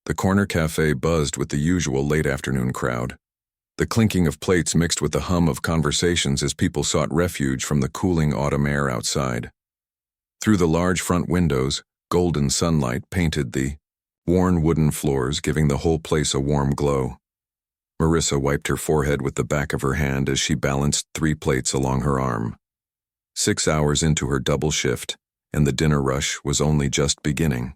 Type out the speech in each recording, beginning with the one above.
The corner cafe buzzed with the usual late-afternoon crowd. The clinking of plates mixed with the hum of conversations as people sought refuge from the cooling autumn air outside. Through the large front windows, golden sunlight painted the worn wooden floors, giving the whole place a warm glow. Marissa wiped her forehead with the back of her hand as she balanced 3 plates along her arm. 6 hours into her double shift, and the dinner rush was only just beginning.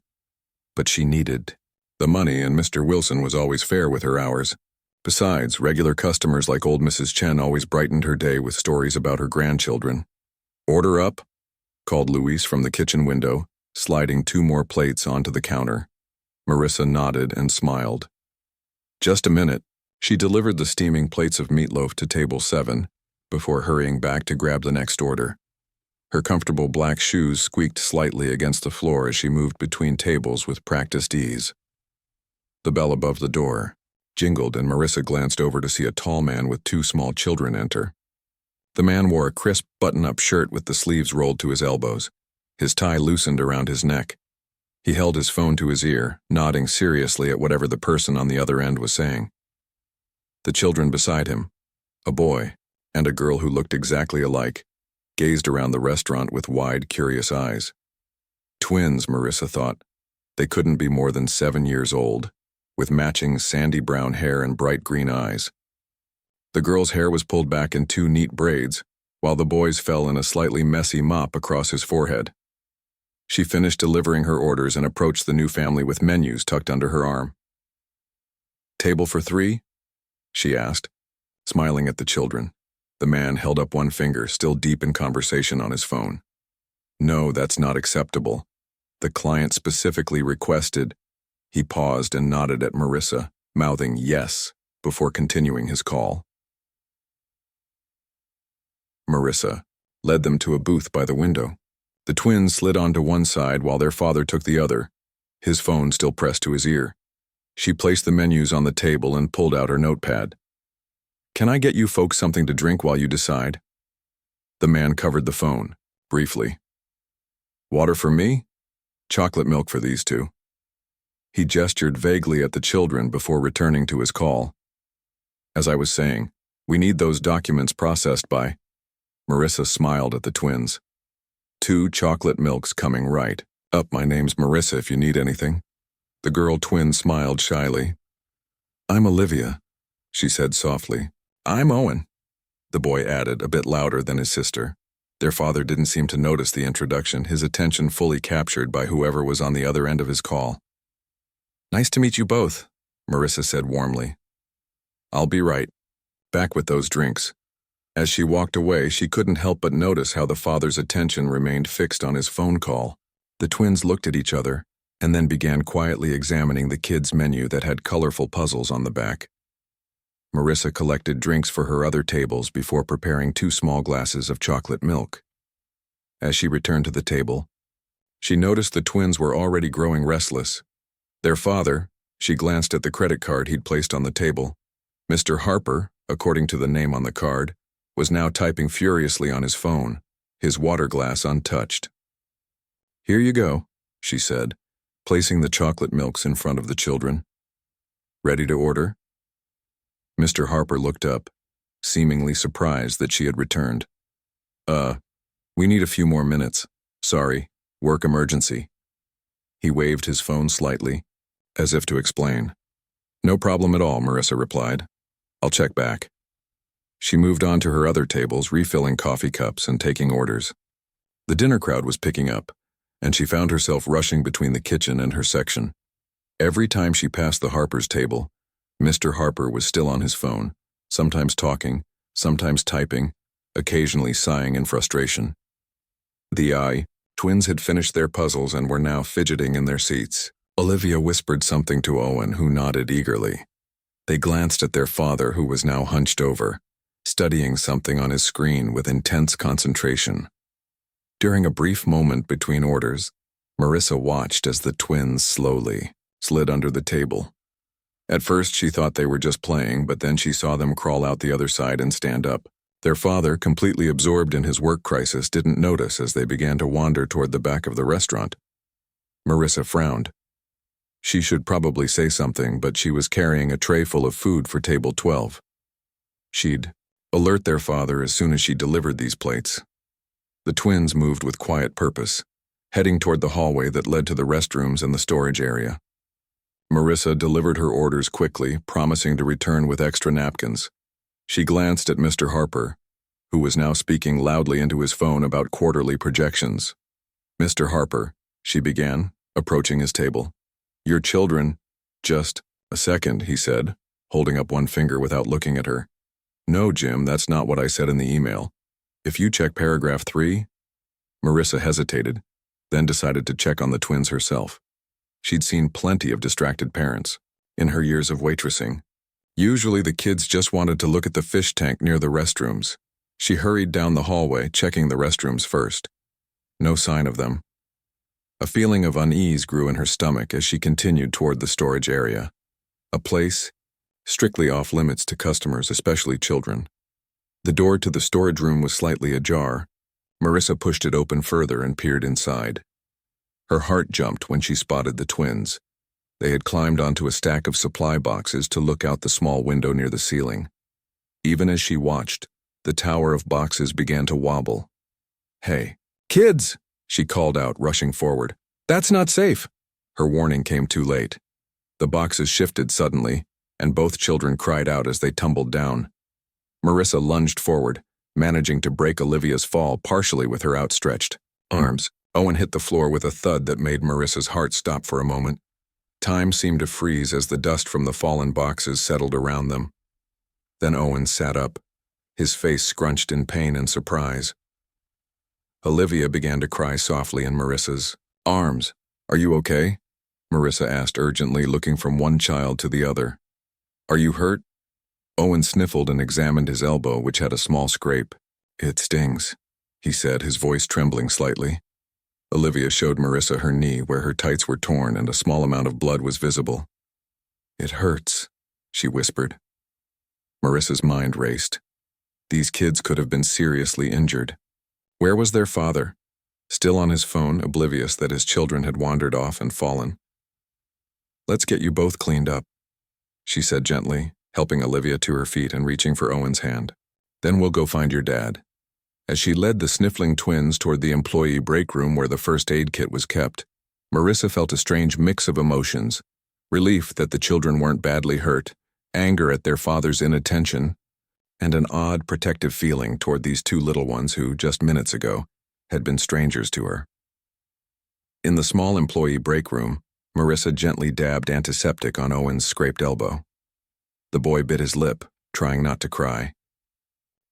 But she needed the money, and Mr. Wilson was always fair with her hours. Besides, regular customers like old Mrs. Chen always brightened her day with stories about her grandchildren. "Order up," called Luis from the kitchen window, sliding 2 more plates onto the counter. Marissa nodded and smiled. Just a minute. She delivered the steaming plates of meatloaf to table 7 before hurrying back to grab the next order. Her comfortable black shoes squeaked slightly against the floor as she moved between tables with practiced ease. The bell above the door jingled, and Marissa glanced over to see a tall man with 2 small children enter. The man wore a crisp button-up shirt with the sleeves rolled to his elbows, his tie loosened around his neck. He held his phone to his ear, nodding seriously at whatever the person on the other end was saying. The children beside him, a boy and a girl who looked exactly alike, gazed around the restaurant with wide, curious eyes. Twins, Marissa thought. They couldn't be more than 7 years old, with matching sandy brown hair and bright green eyes. The girl's hair was pulled back in 2 neat braids, while the boy's fell in a slightly messy mop across his forehead. She finished delivering her orders and approached the new family with menus tucked under her arm. "Table for 3?" she asked, smiling at the children. The man held up one finger, still deep in conversation on his phone. "No, that's not acceptable. The client specifically requested." He paused and nodded at Marissa, mouthing yes before continuing his call. Marissa led them to a booth by the window. The twins slid onto one side while their father took the other, his phone still pressed to his ear. She placed the menus on the table and pulled out her notepad. "Can I get you folks something to drink while you decide?" The man covered the phone, briefly. "Water for me? Chocolate milk for these 2. He gestured vaguely at the children before returning to his call. "As I was saying, we need those documents processed by..." Marissa smiled at the twins. "2 chocolate milks coming right up. My name's Marissa if you need anything." The girl twin smiled shyly. "I'm Olivia," she said softly. "I'm Owen," the boy added, a bit louder than his sister. Their father didn't seem to notice the introduction, his attention fully captured by whoever was on the other end of his call. "Nice to meet you both," Marissa said warmly. "I'll be right back with those drinks." As she walked away, she couldn't help but notice how the father's attention remained fixed on his phone call. The twins looked at each other and then began quietly examining the kids' menu that had colorful puzzles on the back. Marissa collected drinks for her other tables before preparing 2 small glasses of chocolate milk. As she returned to the table, she noticed the twins were already growing restless. Their father, she glanced at the credit card he'd placed on the table. Mr. Harper, according to the name on the card, was now typing furiously on his phone, his water glass untouched. "Here you go," she said, placing the chocolate milks in front of the children. "Ready to order?" Mr. Harper looked up, seemingly surprised that she had returned. We need a few more minutes. Sorry, work emergency." He waved his phone slightly, as if to explain. "No problem at all," Marissa replied. "I'll check back." She moved on to her other tables, refilling coffee cups and taking orders. The dinner crowd was picking up, and she found herself rushing between the kitchen and her section. Every time she passed the Harper's table, Mr. Harper was still on his phone, sometimes talking, sometimes typing, occasionally sighing in frustration. The twins had finished their puzzles and were now fidgeting in their seats. Olivia whispered something to Owen, who nodded eagerly. They glanced at their father, who was now hunched over, studying something on his screen with intense concentration. During a brief moment between orders, Marissa watched as the twins slowly slid under the table. At first she thought they were just playing, but then she saw them crawl out the other side and stand up. Their father, completely absorbed in his work crisis, didn't notice as they began to wander toward the back of the restaurant. Marissa frowned. She should probably say something, but she was carrying a tray full of food for table 12. She'd alert their father as soon as she delivered these plates. The twins moved with quiet purpose, heading toward the hallway that led to the restrooms and the storage area. Marissa delivered her orders quickly, promising to return with extra napkins. She glanced at Mr. Harper, who was now speaking loudly into his phone about quarterly projections. "Mr. Harper," she began, approaching his table. "Your children—" "Just a second," he said, holding up one finger without looking at her. "No, Jim, that's not what I said in the email. If you check paragraph 3, Marissa hesitated, then decided to check on the twins herself. She'd seen plenty of distracted parents in her years of waitressing. Usually the kids just wanted to look at the fish tank near the restrooms. She hurried down the hallway, checking the restrooms first. No sign of them. A feeling of unease grew in her stomach as she continued toward the storage area, a place strictly off limits to customers, especially children. The door to the storage room was slightly ajar. Marissa pushed it open further and peered inside. Her heart jumped when she spotted the twins. They had climbed onto a stack of supply boxes to look out the small window near the ceiling. Even as she watched, the tower of boxes began to wobble. "Hey, kids!" she called out, rushing forward. "That's not safe!" Her warning came too late. The boxes shifted suddenly, and both children cried out as they tumbled down. Marissa lunged forward, managing to break Olivia's fall partially with her outstretched arms. Owen hit the floor with a thud that made Marissa's heart stop for a moment. Time seemed to freeze as the dust from the fallen boxes settled around them. Then Owen sat up, his face scrunched in pain and surprise. Olivia began to cry softly in Marissa's arms. "Are you okay?" Marissa asked urgently, looking from one child to the other. "Are you hurt?" Owen sniffled and examined his elbow, which had a small scrape. "It stings," he said, his voice trembling slightly. Olivia showed Marissa her knee, where her tights were torn and a small amount of blood was visible. "It hurts," she whispered. Marissa's mind raced. These kids could have been seriously injured. Where was their father? Still on his phone, oblivious that his children had wandered off and fallen. "Let's get you both cleaned up," she said gently, helping Olivia to her feet and reaching for Owen's hand. "Then we'll go find your dad." As she led the sniffling twins toward the employee break room where the first aid kit was kept, Marissa felt a strange mix of emotions: relief that the children weren't badly hurt, anger at their father's inattention, and an odd protective feeling toward these two little ones who, just minutes ago, had been strangers to her. In the small employee break room, Marissa gently dabbed antiseptic on Owen's scraped elbow. The boy bit his lip, trying not to cry.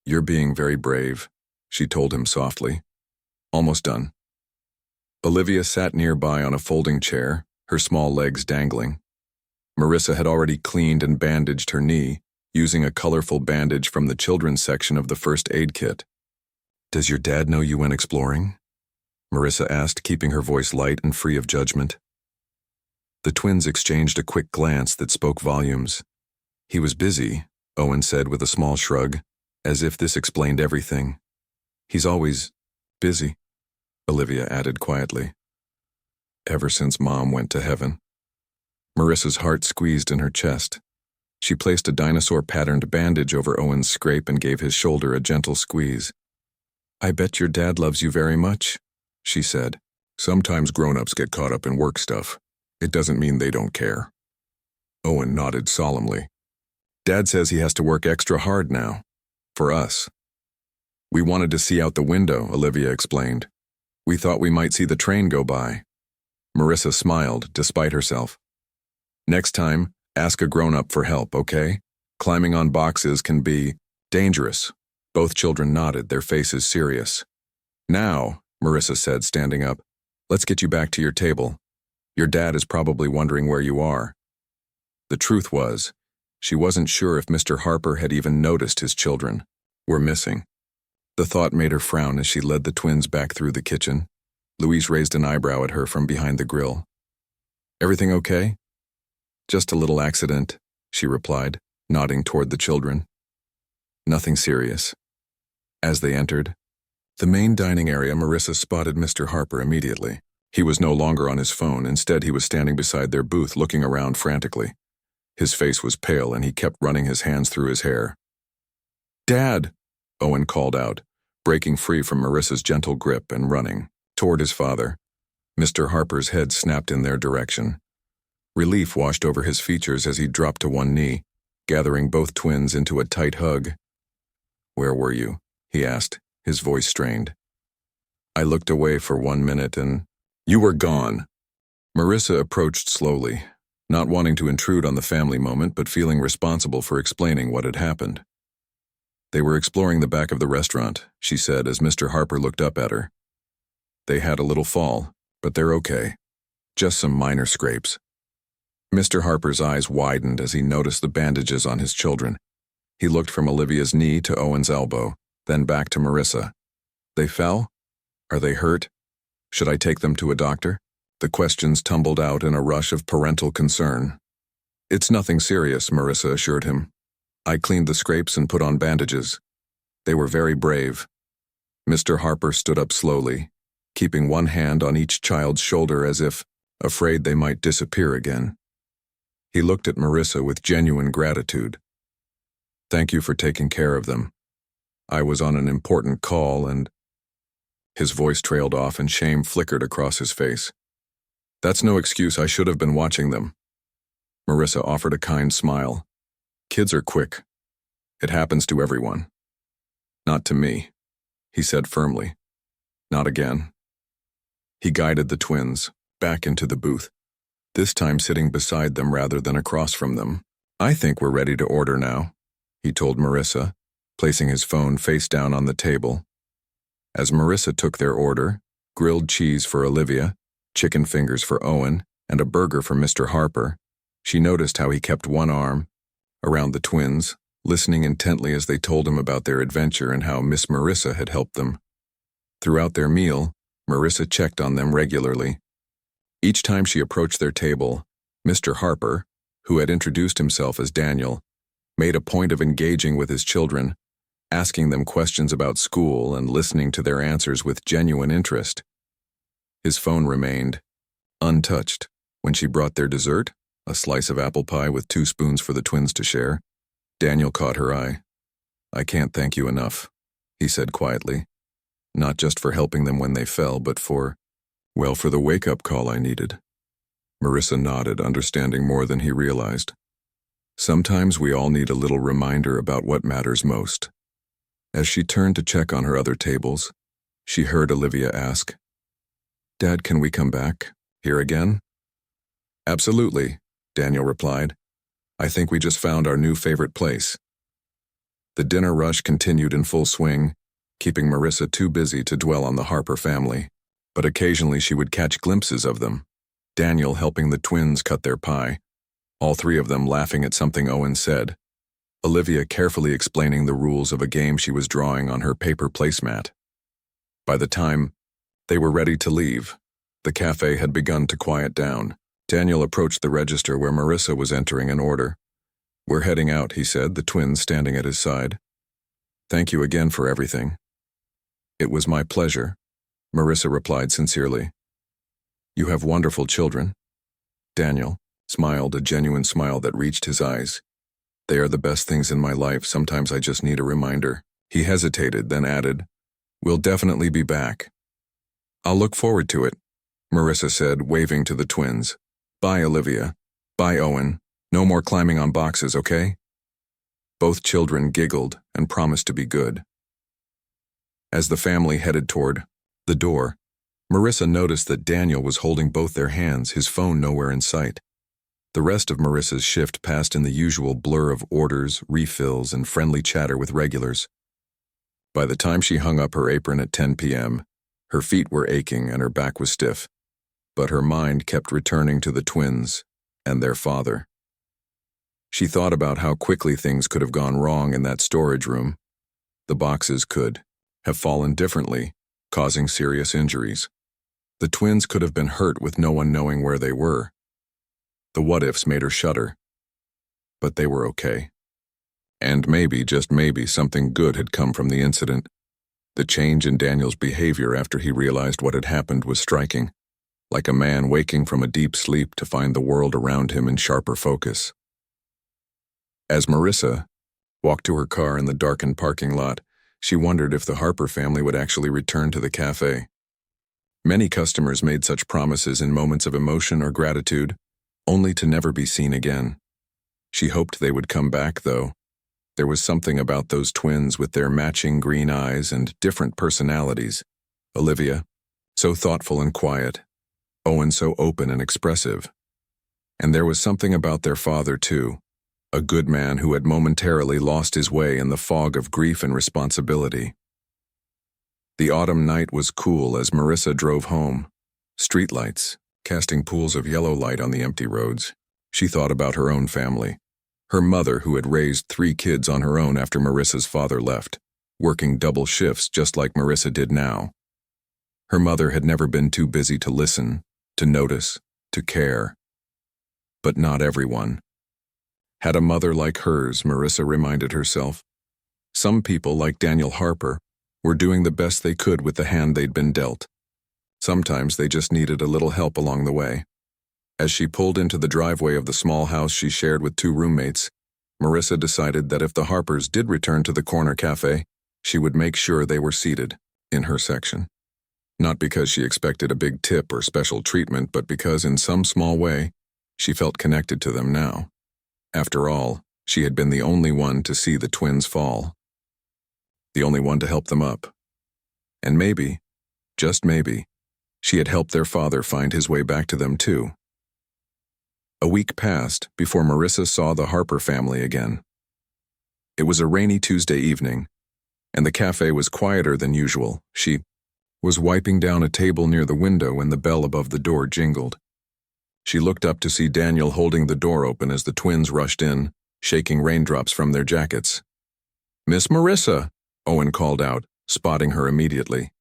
"You're being very brave," she told him softly. "Almost done." Olivia sat nearby on a folding chair, her small legs dangling. Marissa had already cleaned and bandaged her knee, using a colorful bandage from the children's section of the first aid kit. "Does your dad know you went exploring?" Marissa asked, keeping her voice light and free of judgment. The twins exchanged a quick glance that spoke volumes. "He was busy," Owen said with a small shrug, as if this explained everything. "He's always busy," Olivia added quietly. "Ever since Mom went to heaven." Marissa's heart squeezed in her chest. She placed a dinosaur-patterned bandage over Owen's scrape and gave his shoulder a gentle squeeze. "I bet your dad loves you very much," she said. "Sometimes grown-ups get caught up in work stuff. It doesn't mean they don't care." Owen nodded solemnly. "Dad says he has to work extra hard now. For us." "We wanted to see out the window," Olivia explained. "We thought we might see the train go by." Marissa smiled, despite herself. "Next time, ask a grown-up for help, okay? Climbing on boxes can be dangerous." Both children nodded, their faces serious. "Now," Marissa said, standing up, "let's get you back to your table. Your dad is probably wondering where you are." The truth was, she wasn't sure if Mr. Harper had even noticed his children were missing. The thought made her frown as she led the twins back through the kitchen. Louise raised an eyebrow at her from behind the grill. "Everything okay?" "Just a little accident," she replied, nodding toward the children. "Nothing serious." As they entered the main dining area, Marissa spotted Mr. Harper immediately. He was no longer on his phone. Instead, he was standing beside their booth, looking around frantically. His face was pale, and he kept running his hands through his hair. "Dad!" Owen called out, breaking free from Marissa's gentle grip and running toward his father. Mr. Harper's head snapped in their direction. Relief washed over his features as he dropped to one knee, gathering both twins into a tight hug. "Where were you?" he asked, his voice strained. "I looked away for 1 minute and you were gone." Marissa approached slowly, not wanting to intrude on the family moment but feeling responsible for explaining what had happened. "They were exploring the back of the restaurant," she said as Mr. Harper looked up at her. "They had a little fall, but they're okay. Just some minor scrapes." Mr. Harper's eyes widened as he noticed the bandages on his children. He looked from Olivia's knee to Owen's elbow, then back to Marissa. "They fell? Are they hurt? Should I take them to a doctor?" The questions tumbled out in a rush of parental concern. "It's nothing serious," Marissa assured him. "I cleaned the scrapes and put on bandages. They were very brave." Mr. Harper stood up slowly, keeping one hand on each child's shoulder as if afraid they might disappear again. He looked at Marissa with genuine gratitude. "Thank you for taking care of them. I was on an important call and—" His voice trailed off and shame flickered across his face. "That's no excuse. I should have been watching them." Marissa offered a kind smile. "Kids are quick. It happens to everyone." "Not to me," he said firmly. "Not again." He guided the twins back into the booth, this time sitting beside them rather than across from them. "I think we're ready to order now," he told Marissa, placing his phone face down on the table. As Marissa took their order, grilled cheese for Olivia, chicken fingers for Owen, and a burger for Mr. Harper, she noticed how he kept one arm around the twins, listening intently as they told him about their adventure and how Miss Marissa had helped them. Throughout their meal, Marissa checked on them regularly. Each time she approached their table, Mr. Harper, who had introduced himself as Daniel, made a point of engaging with his children, asking them questions about school and listening to their answers with genuine interest. His phone remained untouched when she brought their dessert, a slice of apple pie with 2 spoons for the twins to share. Daniel caught her eye. "I can't thank you enough," he said quietly. "Not just for helping them when they fell, but for the wake-up call I needed." Marissa nodded, understanding more than he realized. Sometimes we all need a little reminder about what matters most. As she turned to check on her other tables, she heard Olivia ask, "Dad, can we come back? Here again?" "Absolutely," Daniel replied. "I think we just found our new favorite place." The dinner rush continued in full swing, keeping Marissa too busy to dwell on the Harper family, but occasionally she would catch glimpses of them. Daniel helping the twins cut their pie, all 3 of them laughing at something Owen said, Olivia carefully explaining the rules of a game she was drawing on her paper placemat. By the time they were ready to leave, the cafe had begun to quiet down. Daniel approached the register where Marissa was entering an order. "We're heading out," he said, the twins standing at his side. "Thank you again for everything." "It was my pleasure," Marissa replied sincerely. "You have wonderful children." Daniel smiled, a genuine smile that reached his eyes. "They are the best things in my life. Sometimes I just need a reminder." He hesitated, then added, "We'll definitely be back." "I'll look forward to it," Marissa said, waving to the twins. "Bye, Olivia. Bye, Owen. No more climbing on boxes, okay?" Both children giggled and promised to be good. As the family headed toward the door, Marissa noticed that Daniel was holding both their hands, his phone nowhere in sight. The rest of Marissa's shift passed in the usual blur of orders, refills, and friendly chatter with regulars. By the time she hung up her apron at 10 p.m., her feet were aching and her back was stiff, but her mind kept returning to the twins and their father. She thought about how quickly things could have gone wrong in that storage room. The boxes could have fallen differently, causing serious injuries. The twins could have been hurt with no one knowing where they were. The what-ifs made her shudder. But they were okay. And maybe, just maybe, something good had come from the incident. The change in Daniel's behavior after he realized what had happened was striking. like a man waking from a deep sleep to find the world around him in sharper focus. As Marissa walked to her car in the darkened parking lot, she wondered if the Harper family would actually return to the cafe. Many customers made such promises in moments of emotion or gratitude, only to never be seen again. She hoped they would come back, though. There was something about those twins with their matching green eyes and different personalities. Olivia, so thoughtful and quiet. Owen, so open and expressive. And there was something about their father, too. A good man who had momentarily lost his way in the fog of grief and responsibility. The autumn night was cool as Marissa drove home. Streetlights, casting pools of yellow light on the empty roads. She thought about her own family. Her mother, who had raised 3 kids on her own after Marissa's father left, working double shifts just like Marissa did now. Her mother had never been too busy to listen, to notice, to care. But not everyone had a mother like hers, Marissa reminded herself. Some people, like Daniel Harper, were doing the best they could with the hand they'd been dealt. Sometimes they just needed a little help along the way. As she pulled into the driveway of the small house she shared with 2 roommates, Marissa decided that if the Harpers did return to the corner cafe, she would make sure they were seated in her section. Not because she expected a big tip or special treatment, but because in some small way, she felt connected to them now. After all, she had been the only one to see the twins fall. The only one to help them up. And maybe, just maybe, she had helped their father find his way back to them too. A week passed before Marissa saw the Harper family again. It was a rainy Tuesday evening, and the cafe was quieter than usual. She was wiping down a table near the window when the bell above the door jingled. She looked up to see Daniel holding the door open as the twins rushed in, shaking raindrops from their jackets. "Miss Marissa," Owen called out, spotting her immediately.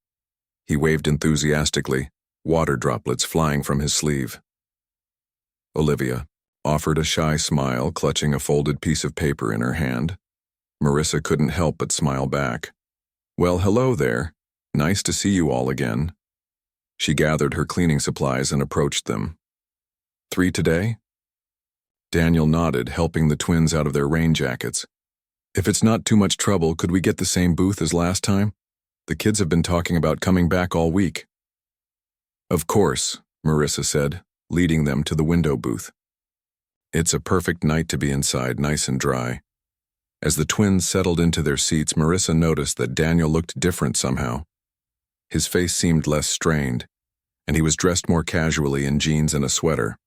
He waved enthusiastically, water droplets flying from his sleeve. Olivia offered a shy smile, clutching a folded piece of paper in her hand. Marissa couldn't help but smile back. "Well, hello there. Nice to see you all again." She gathered her cleaning supplies and approached them. 3 today?" Daniel nodded, helping the twins out of their rain jackets. "If it's not too much trouble, could we get the same booth as last time? The kids have been talking about coming back all week." "Of course," Marissa said, leading them to the window booth. It's a perfect night to be inside, nice and dry. As the twins settled into their seats, Marissa noticed that Daniel looked different somehow. His face seemed less strained, and he was dressed more casually in jeans and a sweater.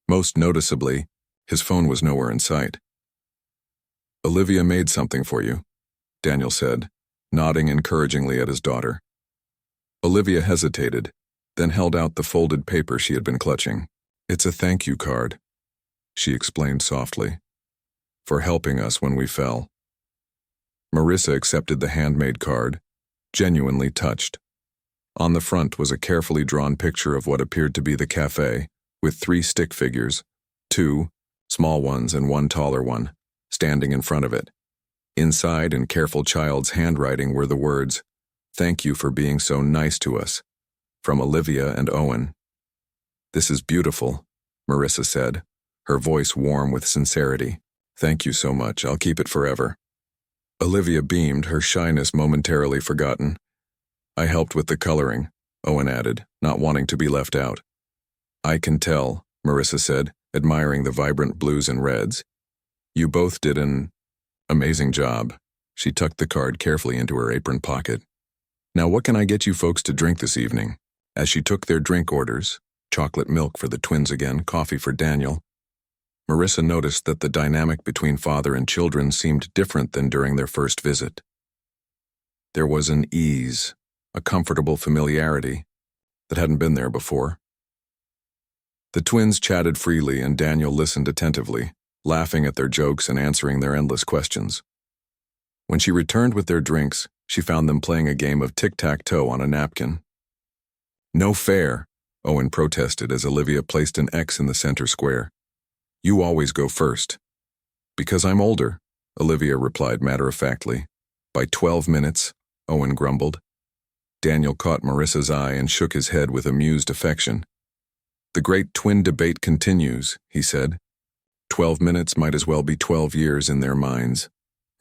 Most noticeably, his phone was nowhere in sight. "Olivia made something for you," Daniel said, nodding encouragingly at his daughter. Olivia hesitated, then held out the folded paper she had been clutching. "It's a thank you card," she explained softly, "for helping us when we fell." Marissa accepted the handmade card, genuinely touched. On the front was a carefully drawn picture of what appeared to be the cafe, with 3 stick figures, 2 small ones and 1 taller one, standing in front of it. Inside, in careful child's handwriting, were the words, "Thank you for being so nice to us," from Olivia and Owen. "This is beautiful," Marissa said, her voice warm with sincerity. "Thank you so much. I'll keep it forever." Olivia beamed, her shyness momentarily forgotten. "I helped with the coloring," Owen added, not wanting to be left out. "I can tell," Marissa said, admiring the vibrant blues and reds. "You both did an amazing job." She tucked the card carefully into her apron pocket. "Now what can I get you folks to drink this evening?" As she took their drink orders, chocolate milk for the twins again, coffee for Daniel, Marissa noticed that the dynamic between father and children seemed different than during their first visit. There was an ease, a comfortable familiarity that hadn't been there before. The twins chatted freely and Daniel listened attentively, laughing at their jokes and answering their endless questions. When she returned with their drinks, she found them playing a game of tic-tac-toe on a napkin. "No fair," Owen protested as Olivia placed an X in the center square. "You always go first." "Because I'm older," Olivia replied matter-of-factly. "By 12 minutes, Owen grumbled. Daniel caught Marissa's eye and shook his head with amused affection. The great twin debate continues, he said. 12 minutes might as well be 12 years in their minds.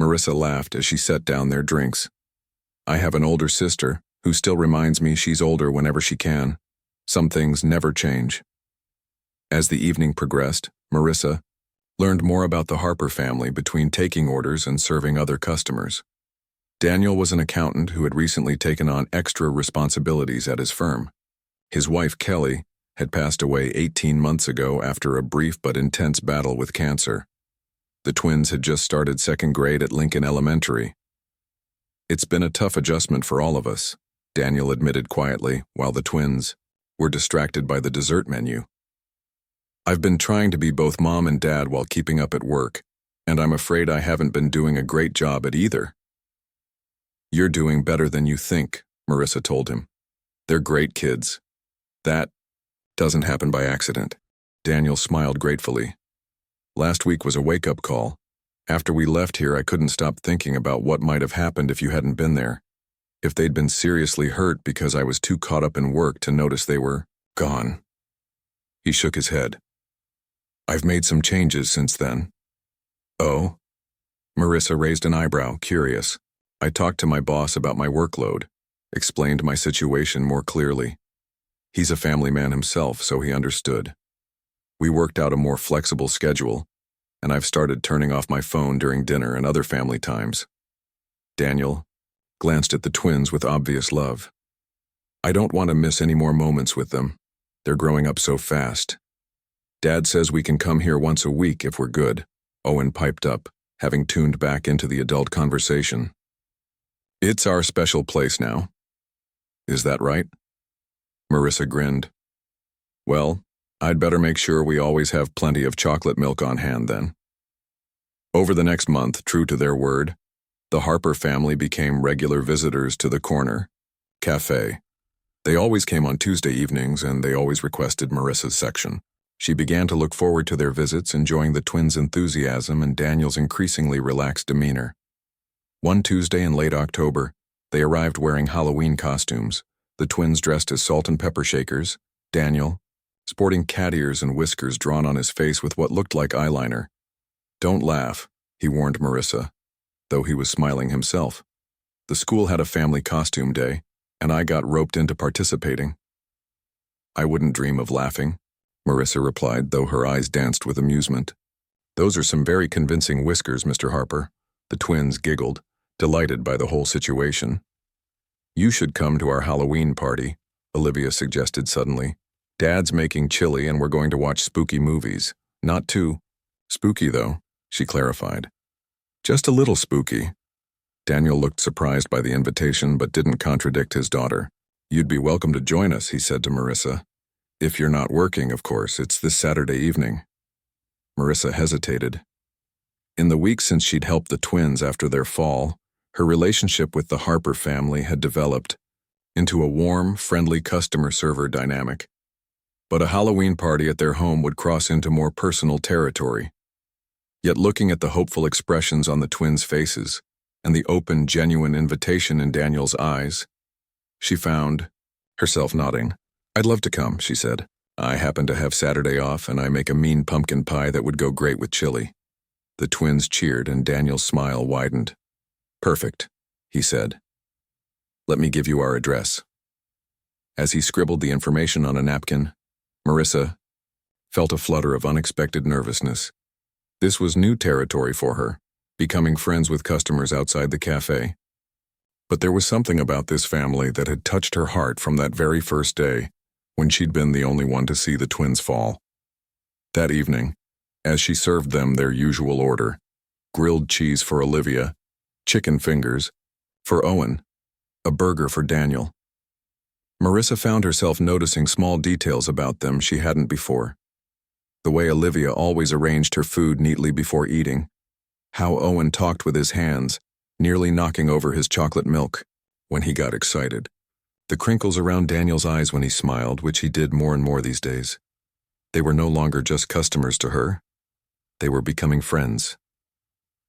Marissa laughed as she set down their drinks. I have an older sister who still reminds me she's older whenever she can. Some things never change. As the evening progressed, Marissa learned more about the Harper family between taking orders and serving other customers. Daniel was an accountant who had recently taken on extra responsibilities at his firm. His wife, Kelly, had passed away 18 months ago after a brief but intense battle with cancer. The twins had just started second grade at Lincoln Elementary. It's been a tough adjustment for all of us, Daniel admitted quietly, while the twins were distracted by the dessert menu. I've been trying to be both mom and dad while keeping up at work, and I'm afraid I haven't been doing a great job at either. You're doing better than you think, Marissa told him. They're great kids. That doesn't happen by accident. Daniel smiled gratefully. Last week was a wake-up call. After we left here, I couldn't stop thinking about what might have happened if you hadn't been there. If they'd been seriously hurt because I was too caught up in work to notice they were gone. He shook his head. I've made some changes since then. Oh? Marissa raised an eyebrow, curious. I talked to my boss about my workload, explained my situation more clearly. He's a family man himself, so he understood. We worked out a more flexible schedule, and I've started turning off my phone during dinner and other family times. Daniel glanced at the twins with obvious love. I don't want to miss any more moments with them. They're growing up so fast. Dad says we can come here once a week if we're good, Owen piped up, having tuned back into the adult conversation. It's our special place now. Is that right? Marissa grinned. Well, I'd better make sure we always have plenty of chocolate milk on hand then. Over the next month, true to their word, the Harper family became regular visitors to the corner cafe. They always came on Tuesday evenings, and they always requested Marissa's section. She began to look forward to their visits, enjoying the twins' enthusiasm and Daniel's increasingly relaxed demeanor. One Tuesday in late October, they arrived wearing Halloween costumes, the twins dressed as salt and pepper shakers, Daniel sporting cat ears and whiskers drawn on his face with what looked like eyeliner. Don't laugh, he warned Marissa, though he was smiling himself. The school had a family costume day, and I got roped into participating. I wouldn't dream of laughing, Marissa replied, though her eyes danced with amusement. Those are some very convincing whiskers, Mr. Harper. The twins giggled, delighted by the whole situation. You should come to our Halloween party, Olivia suggested suddenly. Dad's making chili and we're going to watch spooky movies. Not too spooky, though, she clarified. Just a little spooky. Daniel looked surprised by the invitation but didn't contradict his daughter. You'd be welcome to join us, he said to Marissa. If you're not working, of course, it's this Saturday evening. Marissa hesitated. In the weeks since she'd helped the twins after their fall, her relationship with the Harper family had developed into a warm, friendly customer-server dynamic. But a Halloween party at their home would cross into more personal territory. Yet looking at the hopeful expressions on the twins' faces and the open, genuine invitation in Daniel's eyes, she found herself nodding. I'd love to come, she said. I happen to have Saturday off and I make a mean pumpkin pie that would go great with chili. The twins cheered and Daniel's smile widened. Perfect, he said. Let me give you our address. As he scribbled the information on a napkin, Marissa felt a flutter of unexpected nervousness. This was new territory for her, becoming friends with customers outside the cafe. But there was something about this family that had touched her heart from that very first day, when she'd been the only one to see the twins fall. That evening, as she served them their usual order, grilled cheese for Olivia, chicken fingers for Owen, a burger for Daniel, Marissa found herself noticing small details about them she hadn't before. The way Olivia always arranged her food neatly before eating, how Owen talked with his hands, nearly knocking over his chocolate milk when he got excited, the crinkles around Daniel's eyes when he smiled, which he did more and more these days. They were no longer just customers to her. They were becoming friends.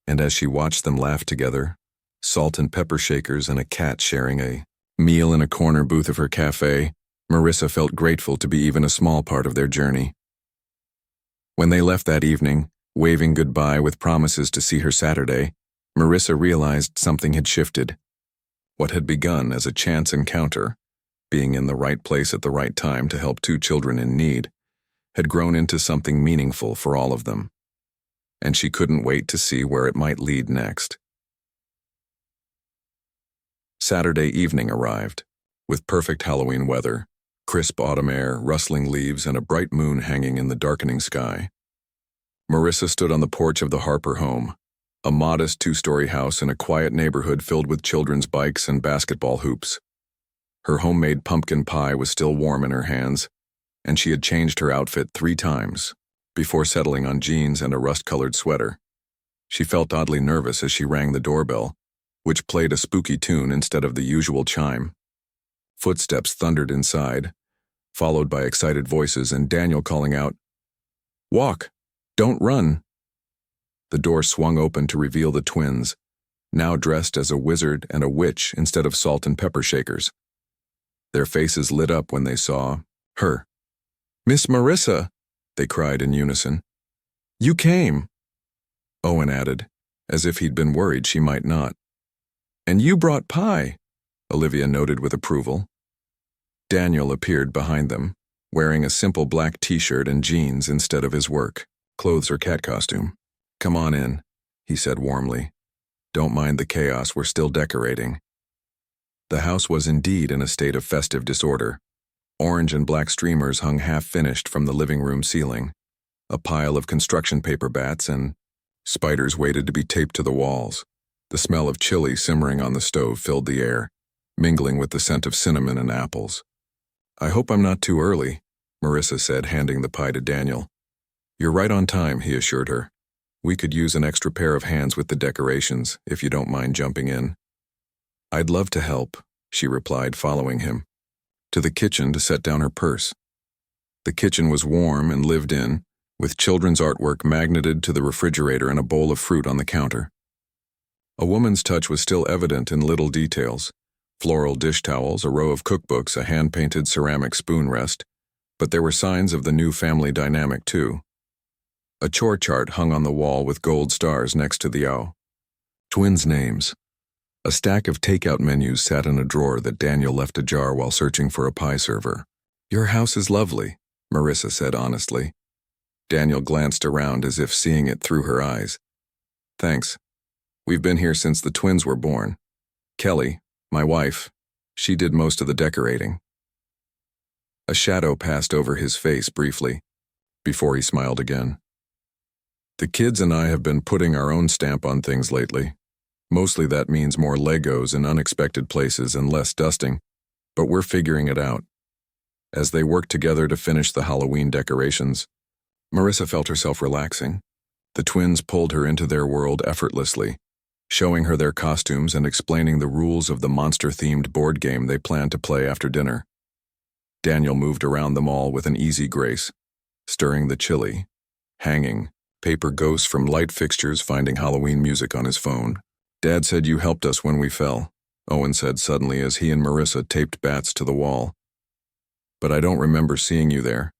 And as she watched them laugh together, salt and pepper shakers and a cat sharing a meal in a corner booth of her cafe, Marissa felt grateful to be even a small part of their journey. When they left that evening, waving goodbye with promises to see her Saturday, Marissa realized something had shifted. What had begun as a chance encounter, being in the right place at the right time to help two children in need, had grown into something meaningful for all of them. And she couldn't wait to see where it might lead next. Saturday evening arrived, with perfect Halloween weather, crisp autumn air, rustling leaves, and a bright moon hanging in the darkening sky. Marissa stood on the porch of the Harper home, a modest two-story house in a quiet neighborhood filled with children's bikes and basketball hoops. Her homemade pumpkin pie was still warm in her hands, and she had changed her outfit 3 times, before settling on jeans and a rust-colored sweater. She felt oddly nervous as she rang the doorbell, which played a spooky tune instead of the usual chime. Footsteps thundered inside, followed by excited voices and Daniel calling out, "Walk! Don't run!" The door swung open to reveal the twins, now dressed as a wizard and a witch instead of salt and pepper shakers. Their faces lit up when they saw her. "Miss Marissa!" they cried in unison. "You came!" Owen added, as if he'd been worried she might not. "And you brought pie," Olivia noted with approval. Daniel appeared behind them, wearing a simple black t-shirt and jeans instead of his work, clothes or cat costume. "Come on in," he said warmly. "Don't mind the chaos, we're still decorating." The house was indeed in a state of festive disorder. Orange and black streamers hung half-finished from the living room ceiling. A pile of construction paper bats and spiders waited to be taped to the walls. The smell of chili simmering on the stove filled the air, mingling with the scent of cinnamon and apples. "I hope I'm not too early," Marissa said, handing the pie to Daniel. "You're right on time," he assured her. "We could use an extra pair of hands with the decorations, if you don't mind jumping in." "I'd love to help," she replied, following him to the kitchen to set down her purse. The kitchen was warm and lived in, with children's artwork magneted to the refrigerator and a bowl of fruit on the counter. A woman's touch was still evident in little details: floral dish towels, a row of cookbooks, a hand-painted ceramic spoon rest, but there were signs of the new family dynamic too. A chore chart hung on the wall with gold stars next to the O. Twins' names. A stack of takeout menus sat in a drawer that Daniel left ajar while searching for a pie server. "Your house is lovely," Marissa said honestly. Daniel glanced around as if seeing it through her eyes. "Thanks. We've been here since the twins were born. Kelly, my wife, she did most of the decorating." A shadow passed over his face briefly, before he smiled again. "The kids and I have been putting our own stamp on things lately. Mostly that means more Legos in unexpected places and less dusting, but we're figuring it out." As they worked together to finish the Halloween decorations, Marissa felt herself relaxing. The twins pulled her into their world effortlessly, showing her their costumes and explaining the rules of the monster-themed board game they planned to play after dinner. Daniel moved around them all with an easy grace, stirring the chili, hanging paper ghosts from light fixtures, finding Halloween music on his phone. "Dad said you helped us when we fell," Owen said suddenly as he and Marissa taped bats to the wall. "But I don't remember seeing you there."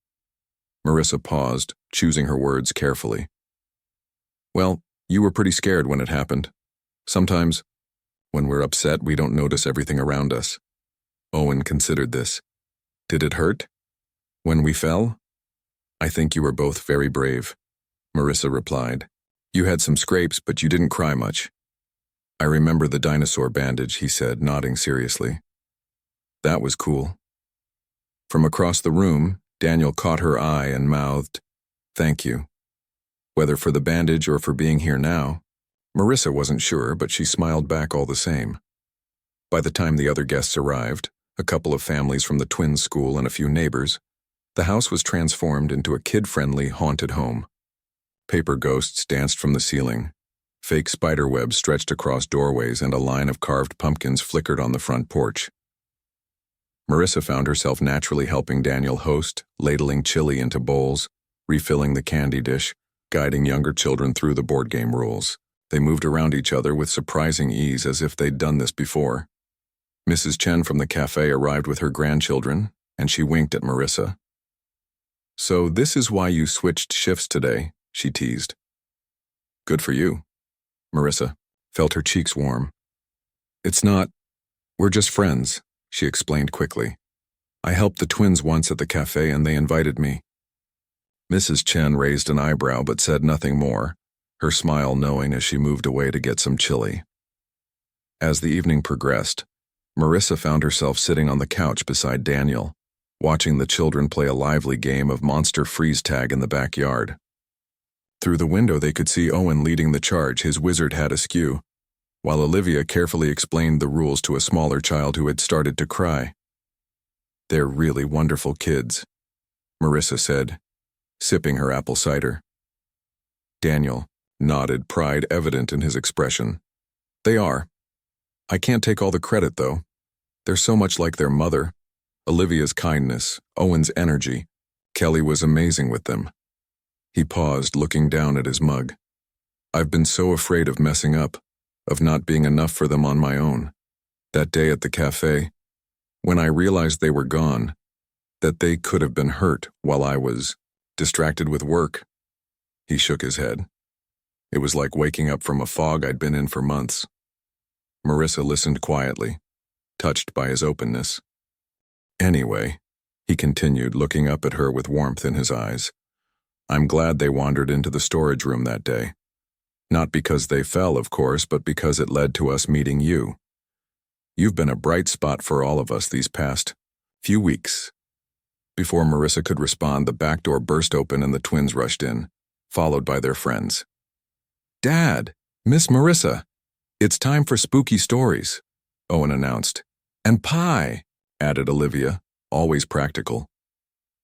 Marissa paused, choosing her words carefully. "Well, you were pretty scared when it happened. Sometimes, when we're upset, we don't notice everything around us." Owen considered this. "Did it hurt? When we fell?" "I think you were both very brave," Marissa replied. "You had some scrapes, but you didn't cry much." "I remember the dinosaur bandage," he said, nodding seriously. "That was cool." From across the room, Daniel caught her eye and mouthed, "Thank you." Whether for the bandage or for being here now, Marissa wasn't sure, but she smiled back all the same. By the time the other guests arrived, a couple of families from the twins' school and a few neighbors, the house was transformed into a kid-friendly, haunted home. Paper ghosts danced from the ceiling. Fake spider webs stretched across doorways and a line of carved pumpkins flickered on the front porch. Marissa found herself naturally helping Daniel host, ladling chili into bowls, refilling the candy dish, guiding younger children through the board game rules. They moved around each other with surprising ease as if they'd done this before. Mrs. Chen from the cafe arrived with her grandchildren, and she winked at Marissa. "So this is why you switched shifts today," she teased. "Good for you." Marissa felt her cheeks warm. "It's not. We're just friends," she explained quickly. "I helped the twins once at the cafe and they invited me." Mrs. Chen raised an eyebrow but said nothing more, her smile knowing as she moved away to get some chili. As the evening progressed, Marissa found herself sitting on the couch beside Daniel, watching the children play a lively game of monster freeze tag in the backyard. Through the window they could see Owen leading the charge, his wizard hat askew, while Olivia carefully explained the rules to a smaller child who had started to cry. "They're really wonderful kids," Marissa said, sipping her apple cider. Daniel nodded, pride evident in his expression. "They are. I can't take all the credit, though. They're so much like their mother. Olivia's kindness, Owen's energy. Kelly was amazing with them." He paused, looking down at his mug. "I've been so afraid of messing up, of not being enough for them on my own. That day at the cafe, when I realized they were gone, that they could have been hurt while I was distracted with work." He shook his head. It was like waking up from a fog I'd been in for months. Marissa listened quietly, touched by his openness. "Anyway," he continued, looking up at her with warmth in his eyes, "I'm glad they wandered into the storage room that day. Not because they fell, of course, but because it led to us meeting you. You've been a bright spot for all of us these past few weeks." Before Marissa could respond, the back door burst open and the twins rushed in, followed by their friends. "Dad, Miss Marissa, it's time for spooky stories," Owen announced. "And pie," added Olivia, always practical.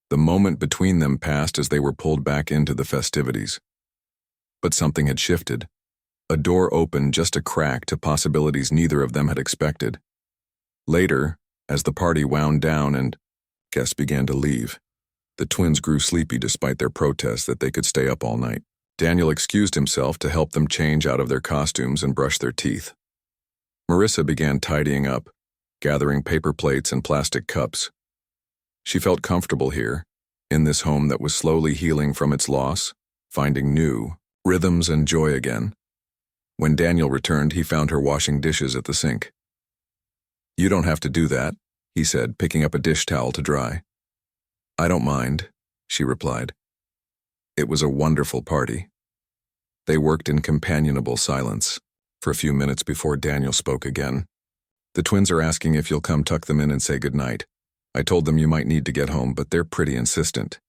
The moment between them passed as they were pulled back into the festivities. But something had shifted. A door opened just a crack to possibilities neither of them had expected. Later, as the party wound down and guests began to leave, the twins grew sleepy despite their protests that they could stay up all night. Daniel excused himself to help them change out of their costumes and brush their teeth. Marissa began tidying up, gathering paper plates and plastic cups. She felt comfortable here, in this home that was slowly healing from its loss, finding new rhythms and joy again. When Daniel returned, he found her washing dishes at the sink. "You don't have to do that," he said, picking up a dish towel to dry. "I don't mind," she replied. It was a wonderful party. They worked in companionable silence for a few minutes before Daniel spoke again. "The twins are asking if you'll come tuck them in and say goodnight. I told them you might need to get home, but they're pretty insistent."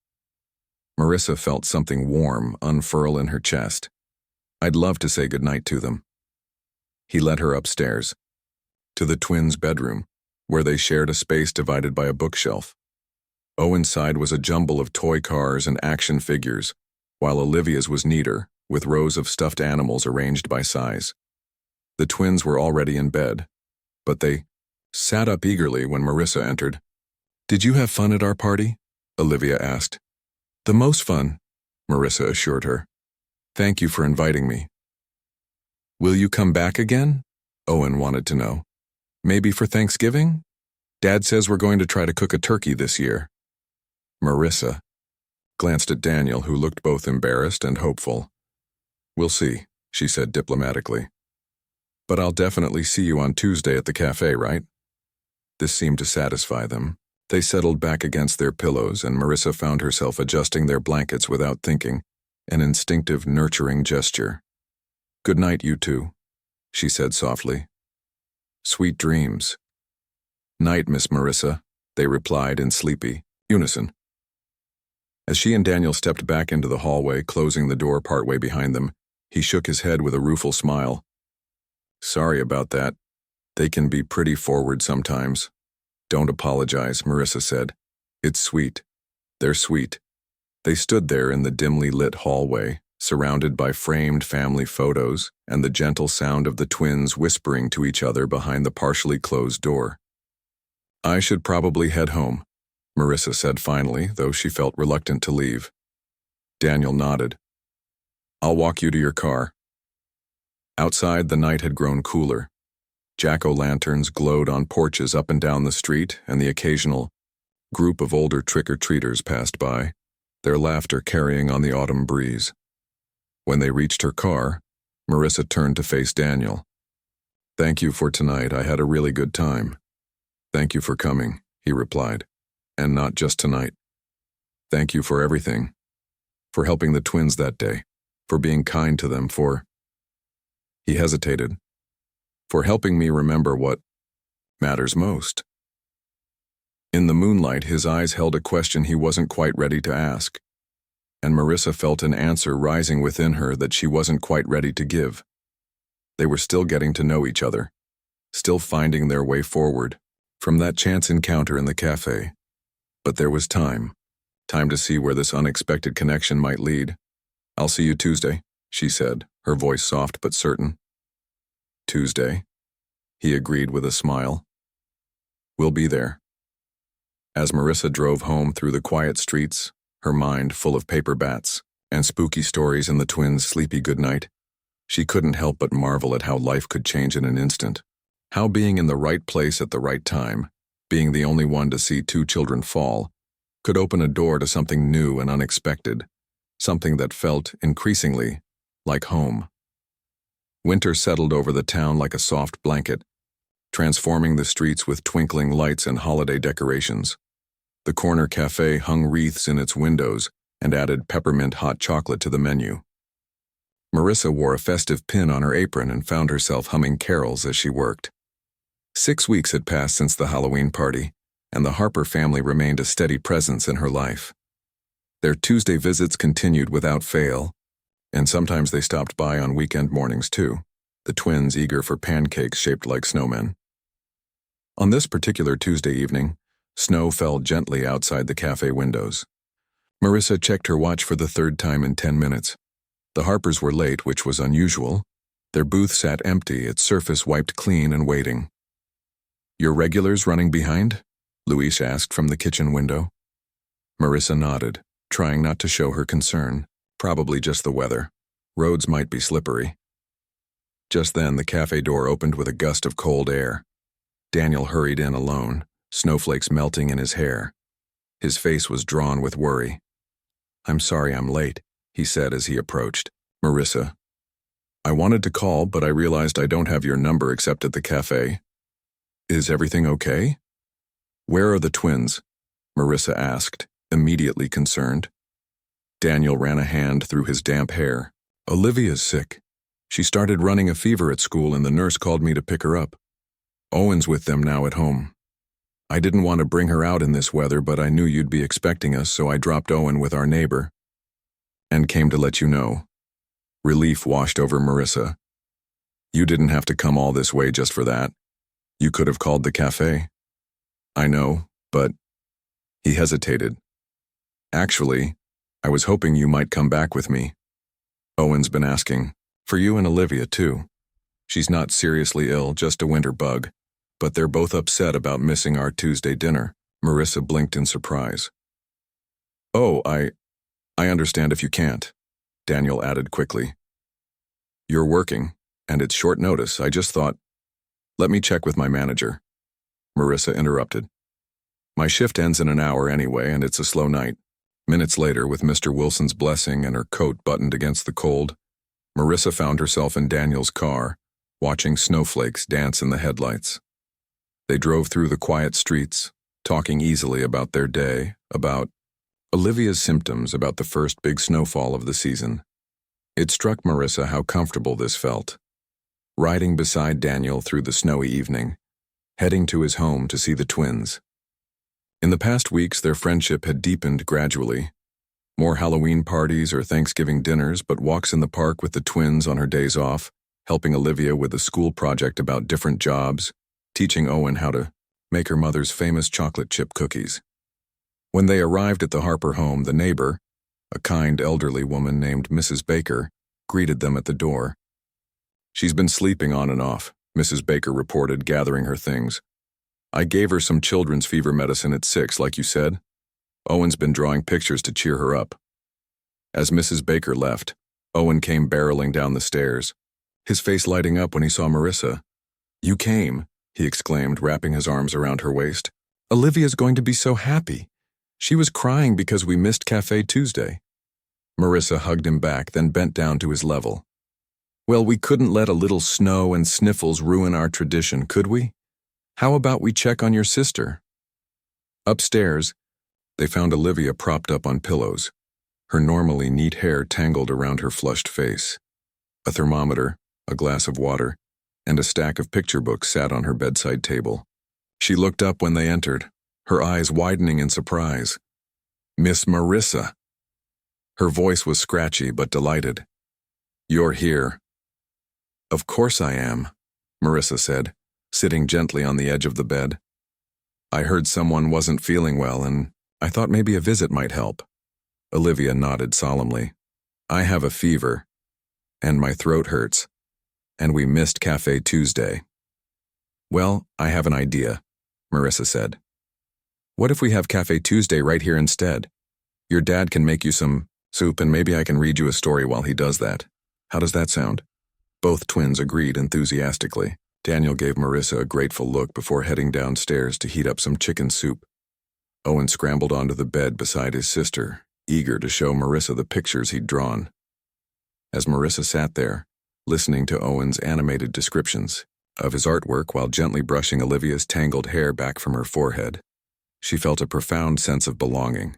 Marissa felt something warm unfurl in her chest. "I'd love to say goodnight to them." He led her upstairs, to the twins' bedroom, where they shared a space divided by a bookshelf. Owen's side was a jumble of toy cars and action figures, while Olivia's was neater, with rows of stuffed animals arranged by size. The twins were already in bed, but they sat up eagerly when Marissa entered. "Did you have fun at our party?" Olivia asked. "The most fun," Marissa assured her. "Thank you for inviting me." "Will you come back again?" Owen wanted to know. "Maybe for Thanksgiving? Dad says we're going to try to cook a turkey this year." Marissa glanced at Daniel, who looked both embarrassed and hopeful. "We'll see," she said diplomatically. "But I'll definitely see you on Tuesday at the cafe, right?" This seemed to satisfy them. They settled back against their pillows, and Marissa found herself adjusting their blankets without thinking, an instinctive, nurturing gesture. "Good night, you two," she said softly. "Sweet dreams." "Night, Miss Marissa," they replied in sleepy unison. As she and Daniel stepped back into the hallway, closing the door partway behind them, he shook his head with a rueful smile. "Sorry about that. They can be pretty forward sometimes." "Don't apologize," Marissa said. "It's sweet. They're sweet." They stood there in the dimly lit hallway, surrounded by framed family photos and the gentle sound of the twins whispering to each other behind the partially closed door. "I should probably head home," Marissa said finally, though she felt reluctant to leave. Daniel nodded. "I'll walk you to your car." Outside, the night had grown cooler. Jack-o'-lanterns glowed on porches up and down the street, and the occasional Group of older trick-or-treaters passed by, their laughter carrying on the autumn breeze. When they reached her car, Marissa turned to face Daniel. "Thank you for tonight. I had a really good time." "Thank you for coming," he replied. "And not just tonight. Thank you for everything. For helping the twins that day. For being kind to them. He hesitated. "For helping me remember what matters most." In the moonlight, his eyes held a question he wasn't quite ready to ask, and Marissa felt an answer rising within her that she wasn't quite ready to give. They were still getting to know each other, still finding their way forward from that chance encounter in the cafe. But there was time to see where this unexpected connection might lead. "I'll see you Tuesday," she said, her voice soft but certain. "Tuesday," he agreed with a smile. "We'll be there." As Marissa drove home through the quiet streets, her mind full of paper bats and spooky stories and the twins' sleepy goodnight, she couldn't help but marvel at how life could change in an instant. How being in the right place at the right time, being the only one to see two children fall, could open a door to something new and unexpected, something that felt, increasingly, like home. Winter settled over the town like a soft blanket, transforming the streets with twinkling lights and holiday decorations. The corner cafe hung wreaths in its windows and added peppermint hot chocolate to the menu. Marissa wore a festive pin on her apron and found herself humming carols as she worked. 6 weeks had passed since the Halloween party, and the Harper family remained a steady presence in her life. Their Tuesday visits continued without fail, and sometimes they stopped by on weekend mornings too, the twins eager for pancakes shaped like snowmen. On this particular Tuesday evening, snow fell gently outside the cafe windows. Marissa checked her watch for the third time in 10 minutes. The Harpers were late, which was unusual. Their booth sat empty, its surface wiped clean and waiting. "Your regulars running behind?" Luis asked from the kitchen window. Marissa nodded, trying not to show her concern. Probably just the weather. Roads might be slippery. Just then, the cafe door opened with a gust of cold air. Daniel hurried in alone, snowflakes melting in his hair. His face was drawn with worry. "I'm sorry I'm late," he said as he approached. "Marissa, I wanted to call, but I realized I don't have your number except at the cafe. Is everything okay?" "Where are the twins?" Marissa asked, immediately concerned. Daniel ran a hand through his damp hair. "Olivia's sick. She started running a fever at school and the nurse called me to pick her up. Owen's with them now at home. I didn't want to bring her out in this weather, but I knew you'd be expecting us, so I dropped Owen with our neighbor and came to let you know." Relief washed over Marissa. "You didn't have to come all this way just for that. You could have called the cafe." "I know, but..." He hesitated. "Actually, I was hoping you might come back with me. Owen's been asking. For you and Olivia, too. She's not seriously ill, just a winter bug, but they're both upset about missing our Tuesday dinner." Marissa blinked in surprise. "Oh, I understand if you can't," Daniel added quickly. "You're working, and it's short notice. I just thought, let me check with my manager." Marissa interrupted. "My shift ends in an hour anyway, and it's a slow night." Minutes later, with Mr. Wilson's blessing and her coat buttoned against the cold, Marissa found herself in Daniel's car, watching snowflakes dance in the headlights. They drove through the quiet streets, talking easily about their day, about Olivia's symptoms, about the first big snowfall of the season. It struck Marissa how comfortable this felt. Riding beside Daniel through the snowy evening, heading to his home to see the twins. In the past weeks, their friendship had deepened gradually. More Halloween parties or Thanksgiving dinners, but walks in the park with the twins on her days off, helping Olivia with a school project about different jobs, teaching Owen how to make her mother's famous chocolate chip cookies. When they arrived at the Harper home, the neighbor, a kind elderly woman named Mrs. Baker, greeted them at the door. "She's been sleeping on and off," Mrs. Baker reported, gathering her things. "I gave her some children's fever medicine at 6, like you said. Owen's been drawing pictures to cheer her up." As Mrs. Baker left, Owen came barreling down the stairs, his face lighting up when he saw Marissa. "You came," he exclaimed, wrapping his arms around her waist. Olivia's going to be so happy. She was crying because we missed Cafe Tuesday. Marissa hugged him back, then bent down to his level. Well, we couldn't let a little snow and sniffles ruin our tradition, could we? How about we check on your sister? Upstairs, they found Olivia propped up on pillows, her normally neat hair tangled around her flushed face. A thermometer, a glass of water, and a stack of picture books sat on her bedside table. She looked up when they entered, her eyes widening in surprise. Miss Marissa. Her voice was scratchy but delighted. You're here. Of course I am, Marissa said, sitting gently on the edge of the bed. I heard someone wasn't feeling well and I thought maybe a visit might help. Olivia nodded solemnly. I have a fever, and my throat hurts, and we missed Cafe Tuesday. Well, I have an idea, Marissa said. What if we have Cafe Tuesday right here instead? Your dad can make you some soup and maybe I can read you a story while he does that. How does that sound? Both twins agreed enthusiastically. Daniel gave Marissa a grateful look before heading downstairs to heat up some chicken soup. Owen scrambled onto the bed beside his sister, eager to show Marissa the pictures he'd drawn. As Marissa sat there, listening to Owen's animated descriptions of his artwork while gently brushing Olivia's tangled hair back from her forehead, she felt a profound sense of belonging.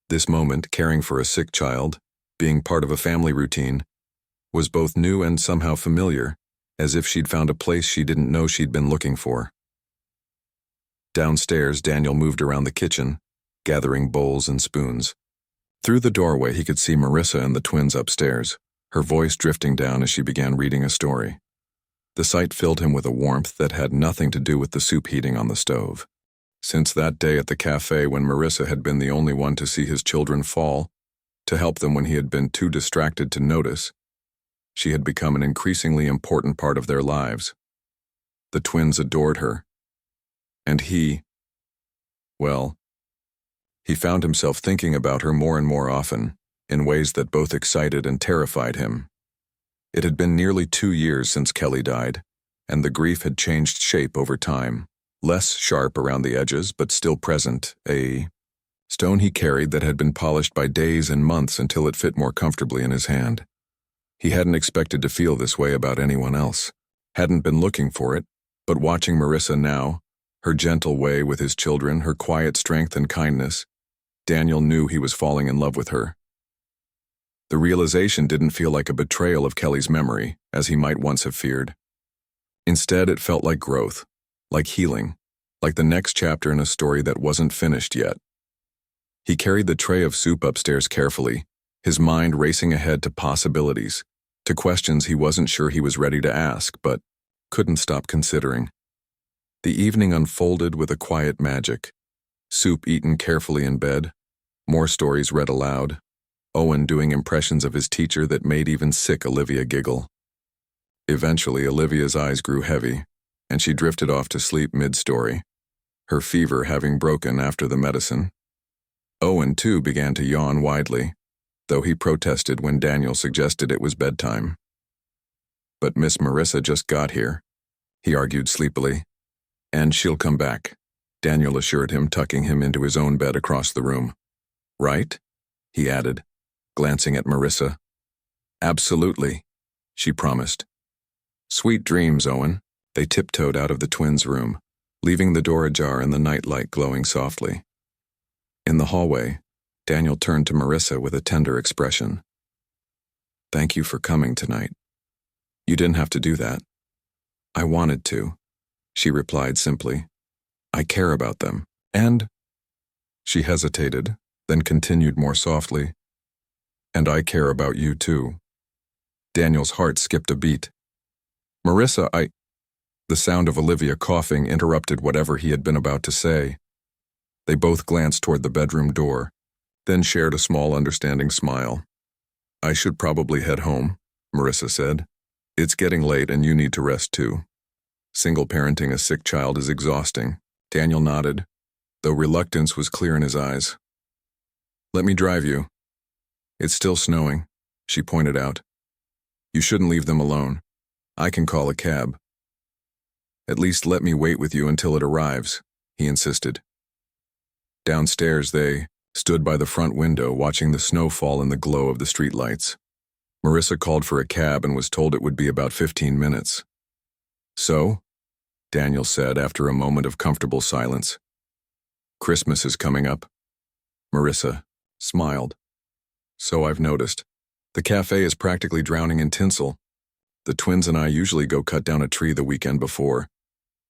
This moment, caring for a sick child, being part of a family routine, was both new and somehow familiar, as if she'd found a place she didn't know she'd been looking for. Downstairs, Daniel moved around the kitchen, gathering bowls and spoons. Through the doorway, he could see Marissa and the twins upstairs, her voice drifting down as she began reading a story. The sight filled him with a warmth that had nothing to do with the soup heating on the stove. Since that day at the cafe when Marissa had been the only one to see his children fall, to help them when he had been too distracted to notice, she had become an increasingly important part of their lives. The twins adored her. And he found himself thinking about her more and more often, in ways that both excited and terrified him. It had been nearly 2 years since Kelly died, and the grief had changed shape over time, less sharp around the edges but still present, a stone he carried that had been polished by days and months until it fit more comfortably in his hand. He hadn't expected to feel this way about anyone else, hadn't been looking for it, but watching Marissa now, her gentle way with his children, her quiet strength and kindness, Daniel knew he was falling in love with her. The realization didn't feel like a betrayal of Kelly's memory, as he might once have feared. Instead, it felt like growth, like healing, like the next chapter in a story that wasn't finished yet. He carried the tray of soup upstairs carefully, his mind racing ahead to possibilities, to questions he wasn't sure he was ready to ask, but couldn't stop considering. The evening unfolded with a quiet magic. Soup eaten carefully in bed, more stories read aloud, Owen doing impressions of his teacher that made even sick Olivia giggle. Eventually, Olivia's eyes grew heavy, and she drifted off to sleep mid-story, her fever having broken after the medicine. Owen, too, began to yawn widely, though he protested when Daniel suggested it was bedtime. But Miss Marissa just got here, he argued sleepily. And she'll come back, Daniel assured him, tucking him into his own bed across the room. Right? He added, glancing at Marissa. Absolutely, she promised. Sweet dreams, Owen. They tiptoed out of the twins' room, leaving the door ajar and the nightlight glowing softly. In the hallway, Daniel turned to Marissa with a tender expression. Thank you for coming tonight. You didn't have to do that. I wanted to, she replied simply. I care about them, and... She hesitated, then continued more softly. And I care about you too. Daniel's heart skipped a beat. Marissa, The sound of Olivia coughing interrupted whatever he had been about to say. They both glanced toward the bedroom door, then shared a small understanding smile. I should probably head home, Marissa said. It's getting late and you need to rest too. Single parenting a sick child is exhausting. Daniel nodded, though reluctance was clear in his eyes. Let me drive you. It's still snowing, she pointed out. You shouldn't leave them alone. I can call a cab. At least let me wait with you until it arrives, he insisted. Downstairs, they stood by the front window watching the snow fall in the glow of the streetlights. Marissa called for a cab and was told it would be about 15 minutes. "So?" Daniel said after a moment of comfortable silence. "Christmas is coming up." Marissa smiled. "So I've noticed. The cafe is practically drowning in tinsel. The twins and I usually go cut down a tree the weekend before.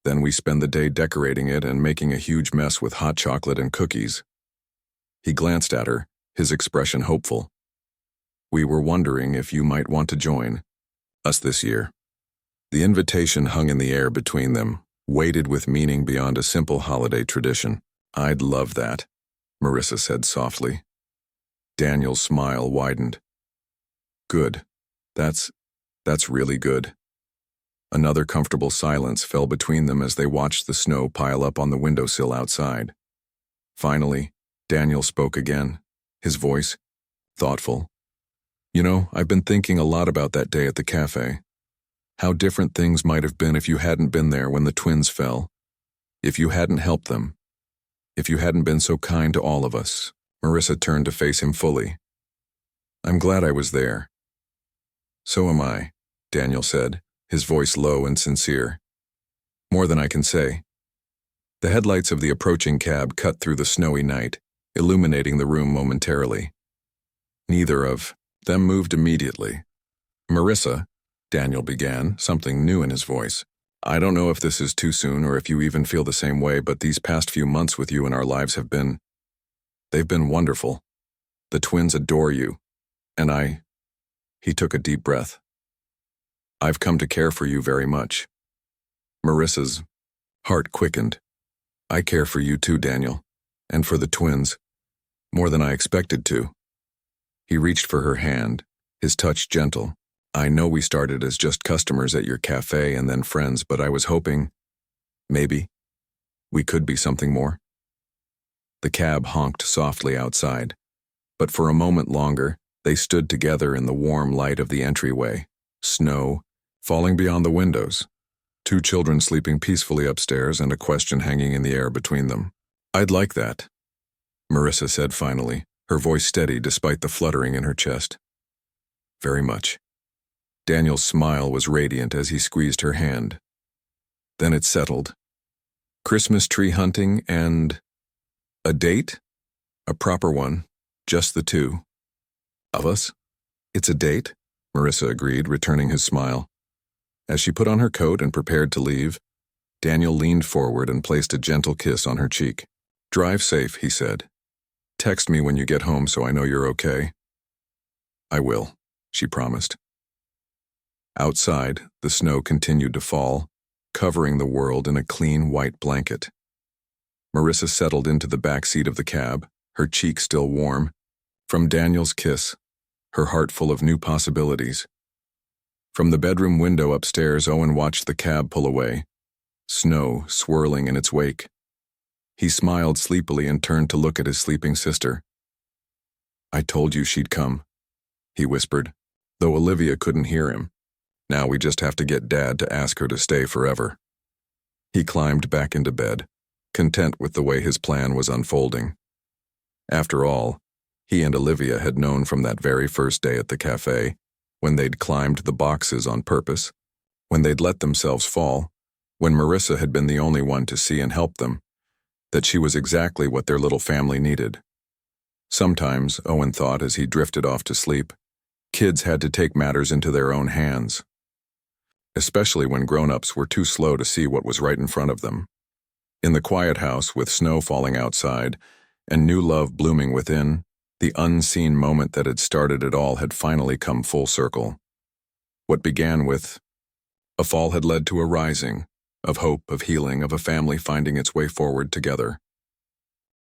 Then we spend the day decorating it and making a huge mess with hot chocolate and cookies." He glanced at her, his expression hopeful. "We were wondering if you might want to join us this year." The invitation hung in the air between them, weighted with meaning beyond a simple holiday tradition. "I'd love that," Marissa said softly. Daniel's smile widened. "Good. That's really good." Another comfortable silence fell between them as they watched the snow pile up on the windowsill outside. Finally, Daniel spoke again, his voice thoughtful. "You know, I've been thinking a lot about that day at the cafe. How different things might have been if you hadn't been there when the twins fell. If you hadn't helped them. If you hadn't been so kind to all of us." Marissa turned to face him fully. "I'm glad I was there." "So am I," Daniel said, his voice low and sincere. "More than I can say." The headlights of the approaching cab cut through the snowy night, illuminating the room momentarily. Neither of them moved immediately. "Marissa," Daniel began, something new in his voice. "I don't know if this is too soon or if you even feel the same way, but these past few months with you in our lives they've been wonderful. The twins adore you. And He took a deep breath. "I've come to care for you very much." Marissa's heart quickened. "I care for you too, Daniel. And for the twins. More than I expected to." He reached for her hand, his touch gentle. "I know we started as just customers at your cafe and then friends, but I was hoping, maybe, we could be something more." The cab honked softly outside, but for a moment longer, they stood together in the warm light of the entryway, snow falling beyond the windows, two children sleeping peacefully upstairs and a question hanging in the air between them. "I'd like that," Marissa said finally, her voice steady despite the fluttering in her chest. "Very much." Daniel's smile was radiant as he squeezed her hand. Then it settled. Christmas tree hunting and a date? A proper one, just the two of us. "It's a date," Marissa agreed, returning his smile. As she put on her coat and prepared to leave, Daniel leaned forward and placed a gentle kiss on her cheek. "Drive safe," he said. "Text me when you get home so I know you're okay." "I will," she promised. Outside, the snow continued to fall, covering the world in a clean white blanket. Marissa settled into the back seat of the cab, her cheek still warm, from Daniel's kiss, her heart full of new possibilities. From the bedroom window upstairs, Owen watched the cab pull away, snow swirling in its wake. He smiled sleepily and turned to look at his sleeping sister. "I told you she'd come," he whispered, though Olivia couldn't hear him. "Now we just have to get Dad to ask her to stay forever." He climbed back into bed, content with the way his plan was unfolding. After all, he and Olivia had known from that very first day at the cafe, when they'd climbed the boxes on purpose, when they'd let themselves fall, when Marissa had been the only one to see and help them, that she was exactly what their little family needed. Sometimes, Owen thought as he drifted off to sleep, kids had to take matters into their own hands, especially when grown-ups were too slow to see what was right in front of them. In the quiet house, with snow falling outside and new love blooming within, the unseen moment that had started it all had finally come full circle. What began with a fall had led to a rising, of hope, of healing, of a family finding its way forward together.